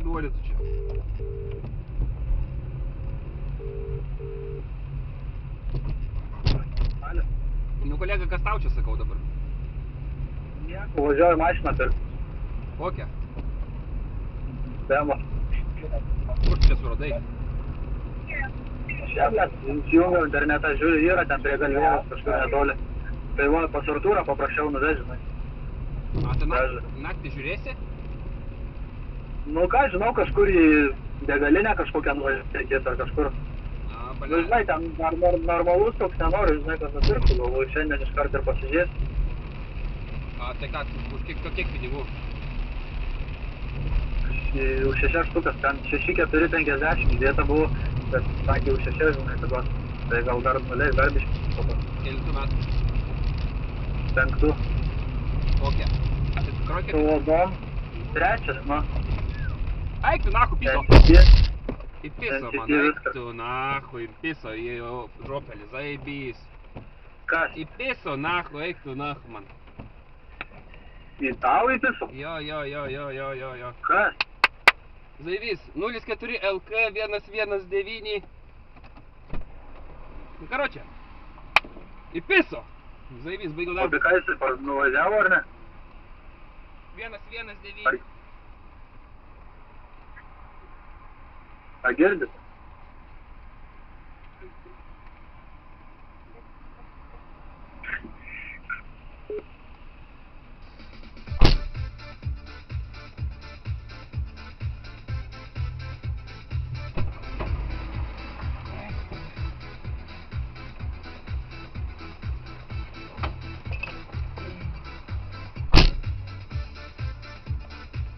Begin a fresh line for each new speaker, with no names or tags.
duodi tu čia?
Alio.
Nu, kolega, kas tau čia sakau dabar?
Nieko, važiuoju mašiną pirkti.
Kokią?
Bema.
Kur tu čia suradai?
Šiandien įsijungiau internetą, žiūriu, yra ten prie galvėjos kažkur netoli. Tai va, pas Artūrą paprašiau nuvežinai.
A, tu naktį žiūrėsi?
Nu ką, žinau, kažkur į degalinę kažkokią nuvažiuoti ar kažkur.
A,
Nu, žinai, ten normalus toks nenoriu, žinai, kas nupirktų, galvoju, šiandien iš karto ir pasižiūrėsiu.
A, tai ką, už kiek pinigų?
Už 6 štukas, ten 6,450 įdėta buvo, bet sakė už 6, žinai, tada. Tai gal dar nuleis, dar biškį po to.
Kelintų metų?
5.
Kokią? Tai tu krokė?
Su vodom. 3, na.
Eik tu nahu, piso!
Ten
И писо, man,
šitie
eik tu nahu, ir piso, į žopelį, zaibys.
Kas?
Į piso nahu, eik tu nahu, man.
Į tau įpiso?
Jo.
Kas?
Zaibys, 04 LK 119. Nu, karočią. Į piso! Zaibys, baigiau
O tai
darbą.
ką jisai nuvažiavo, ar ne?
119.
Ar girdit?